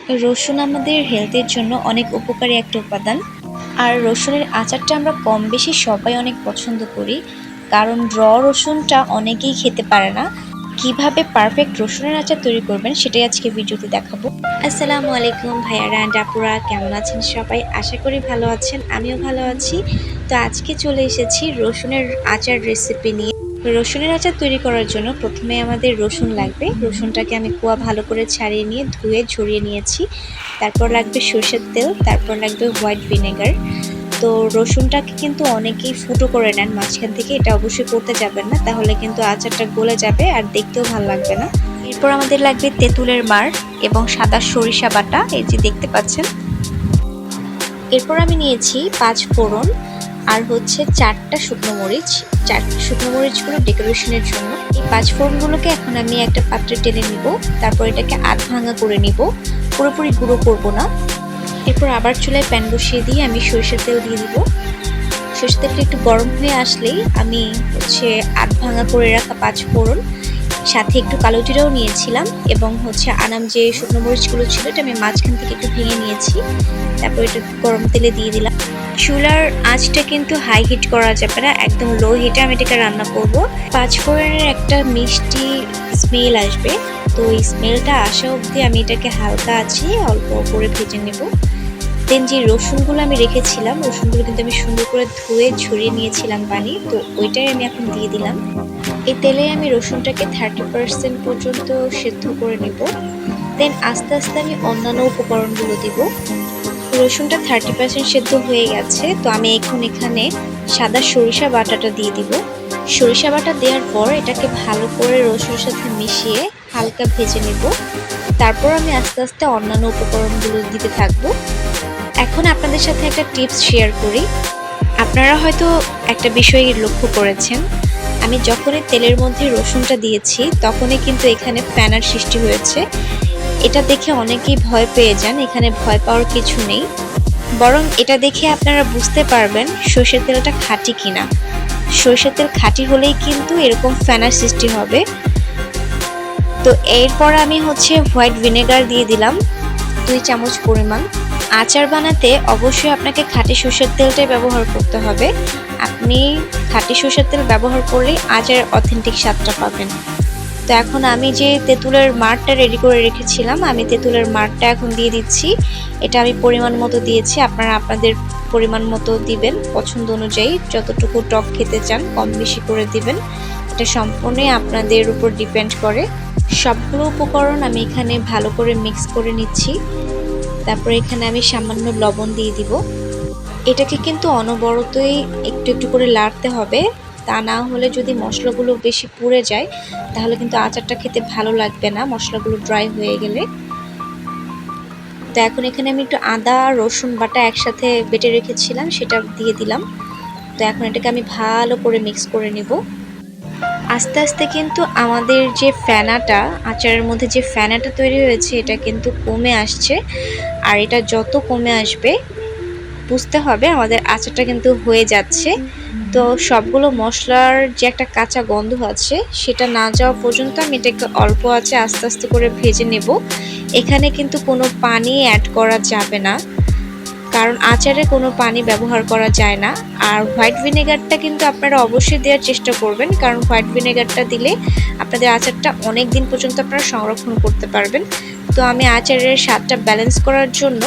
রসুন আমাদের হেলথের জন্য অনেক উপকারী একটা উপাদান। আর রসুনের আচারটা আমরা কম বেশি সবাই অনেক পছন্দ করি, কারণ রসুনটা অনেকেই খেতে পারে না। কিভাবে পারফেক্ট রসুনের আচার তৈরি করবেন সেটাই আজকে ভিডিওতে দেখাবো। আসসালামু আলাইকুম ভাইয়ারা অ্যান্ড আপুরা, কেমন আছেন সবাই? আশা করি ভালো আছেন, আমিও ভালো আছি। তো আজকে চলে এসেছি রসুনের আচার রেসিপি নিয়ে। রসুনের আচার তৈরি করার জন্য প্রথমে আমাদের রসুন লাগবে। রসুনটাকে আমি কোয়া ভালো করে ছাড়িয়ে নিয়ে ধুয়ে ঝরিয়ে নিয়েছি। তারপর লাগবে সরষের তেল, তারপর লাগবে হোয়াইট ভিনেগার। তো রসুনটাকে কিন্তু অনেকেই ফুটো করে নেন মাঝখান থেকে, এটা অবশ্যই করতে যাবেন না, তাহলে কিন্তু আচারটা গলে যাবে আর দেখতেও ভালো লাগবে না। এরপর আমাদের লাগবে তেঁতুলের মাড় এবং সাদা সরিষা বাটা, এই যে দেখতে পাচ্ছেন। এরপর আমি নিয়েছি 5 ফোড়ন আর হচ্ছে 4টা শুকনো মরিচ। শুকনো মরিচগুলো ডেকোরেশনের জন্য। এই 5 ফোড়নগুলোকে এখন আমি একটা পাত্রে টেনে নিব। তারপর এটাকে আধ ভাঙা করে নিব, পুরোপুরি গুঁড়ো করব না। এরপর আবার চুলায় প্যান বসিয়ে দিয়ে আমি সরিষার তেল দিয়ে দিব। সরিষার তেলটা একটু গরম হয়ে আসলেই আমি হচ্ছে আধ ভাঙা করে রাখা 5 ফোড়ন, সাথে একটু কালো জিরাও নিয়েছিলাম এবং হচ্ছে আনাম যে শুকনো মরিচগুলো ছিল এটা আমি মাঝখান থেকে একটু ভেঙে নিয়েছি। তারপর এটা গরম তেলে দিয়ে দিলাম। চুলার আঁচটা কিন্তু হাই হিট করা যাবে না, একদম লো হিটে আমি এটাকে রান্না করব। 5 ফোড়নের একটা মিষ্টি স্মেল আসবে, তো এই স্মেলটা আসা অবধি আমি এটাকে হালকা আঁচে অল্প করে ভেজে নেব। দেন যে রসুনগুলো আমি রেখেছিলাম, রসুনগুলো কিন্তু আমি সুন্দর করে ধুয়ে ঝরিয়ে নিয়েছিলাম পানি, তো ওইটাই আমি এখন দিয়ে দিলাম। এই তেলে আমি রসুনটাকে 30% পর্যন্ত সেদ্ধ করে নেব। দেন আস্তে আস্তে আমি অন্যান্য উপকরণগুলো দিব। রসুনটা 30% সেদ্ধ হয়ে গেছে, তো আমি এখন এখানে সাদা সরিষা বাটাটা দিয়ে দিব। সরিষা বাটা দেওয়ার পর এটাকে ভালো করে রসুনের সাথে মিশিয়ে হালকা ভেজে নেব। তারপর আমি আস্তে আস্তে অন্যান্য উপকরণগুলো দিতে থাকবো। এখন আপনাদের সাথে একটা টিপস শেয়ার করি। আপনারা হয়তো একটা বিষয় লক্ষ্য করেছেন, আমি যখনই তেলের মধ্যে রসুনটা দিয়েছি তখনই কিন্তু এখানে ফেনার সৃষ্টি হয়েছে। এটা দেখে অনেকেই ভয় পেয়ে যান, এখানে ভয় পাওয়ার কিছু নেই, বরং এটা দেখে আপনারা বুঝতে পারবেন সরষের তেলটা খাঁটি কিনা। সরষের তেল খাঁটি হলেই কিন্তু এরকম ফেনার সৃষ্টি হবে। তো এরপর আমি হচ্ছে হোয়াইট ভিনেগার দিয়ে দিলাম 2 চামচ পরিমাণ। আচার বানাতে অবশ্যই আপনাকে খাঁটি সরষের তেলটাই ব্যবহার করতে হবে। আপনি খাঁটি সরষের তেল ব্যবহার করলেই আচারের অথেন্টিক স্বাদটা পাবেন। তো এখন আমি যে তেঁতুলের মাড়টা রেডি করে রেখেছিলাম, আমি তেঁতুলের মাড়টা এখন দিয়ে দিচ্ছি। এটা আমি পরিমাণ মতো দিয়েছি, আপনারা আপনাদের পরিমাণ মতো দিবেন, পছন্দ অনুযায়ী যতটুকু টক খেতে চান কম বেশি করে দিবেন। এটা সম্পূর্ণই আপনাদের উপর ডিপেন্ড করে। সবগুলো উপকরণ আমি এখানে ভালো করে মিক্স করে নিচ্ছি। তারপর এখানে আমি সামান্য লবণ দিয়ে দিব। এটাকে কিন্তু অনবরতই একটু একটু করে লাড়তে হবে, তা না হলে যদি মশলাগুলো বেশি পুড়ে যায় তাহলে কিন্তু আচারটা খেতে ভালো লাগবে না, মশলাগুলো ড্রাই হয়ে গেলে। তো এখন এখানে আমি একটু আদা রসুন বাটা একসাথে বেটে রেখেছিলাম, সেটা দিয়ে দিলাম। তো এখন এটাকে আমি ভালো করে মিক্স করে নিব। আস্তে আস্তে কিন্তু আমাদের যে ফেনাটা, আচারের মধ্যে যে ফেনাটা তৈরি হয়েছে এটা কিন্তু কমে আসছে। আর এটা যত কমে আসবে বুঝতে হবে আমাদের আচারটা কিন্তু হয়ে যাচ্ছে। তো সবগুলো মশলার যে একটা কাঁচা গন্ধ আছে সেটা না যাওয়া পর্যন্ত আমি এটাকে অল্প আঁচে আস্তে আস্তে করে ভেজে নেব। এখানে কিন্তু কোনো পানি অ্যাড করা যাবে না, কারণ আচারে কোনো পানি ব্যবহার করা যায় না। আর হোয়াইট ভিনেগারটা কিন্তু আপনারা অবশ্যই দেওয়ার চেষ্টা করবেন, কারণ হোয়াইট ভিনেগারটা দিলে আপনাদের আচারটা অনেক দিন পর্যন্ত আপনারা সংরক্ষণ করতে পারবেন। তো আমি আচারের স্বাদটা ব্যালেন্স করার জন্য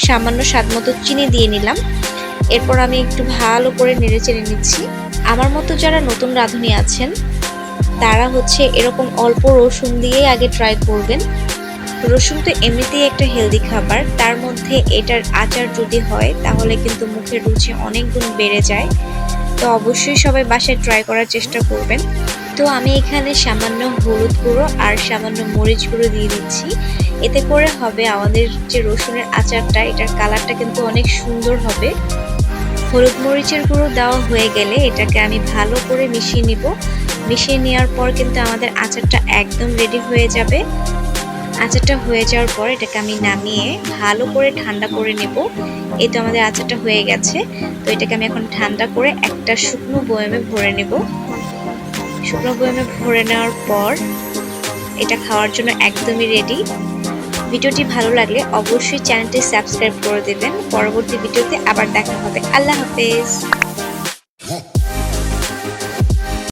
সামান্য স্বাদ মতো চিনি দিয়ে নিলাম। এরপর আমি একটু ভালো করে নেড়ে চেড়ে নিচ্ছি। আমার মতো যারা নতুন রাঁধুনি আছেন তারা হচ্ছে এরকম অল্প রসুন দিয়ে আগে ট্রাই করবেন। রসুন তো এমনিতেই একটা হেলদি খাবার, তার মধ্যে এটার আচার যদি হয় তাহলে কিন্তু মুখের রুচি অনেক গুণ বেড়ে যায়। তো অবশ্যই সবাই বাসায় ট্রাই করার চেষ্টা করবেন। তো আমি এখানে সামান্য হলুদ গুঁড়ো আর সামান্য মরিচ গুঁড়ো দিয়ে দিচ্ছি। এতে করে হবে আমাদের যে রসুনের আচারটা, এটার কালারটা কিন্তু অনেক সুন্দর হবে। হলুদ মরিচের গুঁড়ো দেওয়া হয়ে গেলে এটাকে আমি ভালো করে মিশিয়ে নিব। মিশিয়ে নেওয়ার পর কিন্তু আমাদের আচারটা একদম রেডি হয়ে যাবে। আচারটা হয়ে যাওয়ার পর এটাকে আমি নামিয়ে ভালো করে ঠান্ডা করে নেব। এই তো আমাদের আচারটা হয়ে গেছে। তো এটাকে আমি এখন ঠান্ডা করে একটা শুকনো বয়ামে ভরে নেব। শুকনো বয়ামে ভরে নেওয়ার পর এটা খাওয়ার জন্য একদমই রেডি। ভিডিওটি ভালো লাগলে অবশ্যই চ্যানেলটি সাবস্ক্রাইব করে দেবেন। পরবর্তী ভিডিওতে আবার দেখা হবে। আল্লাহ হাফেজ।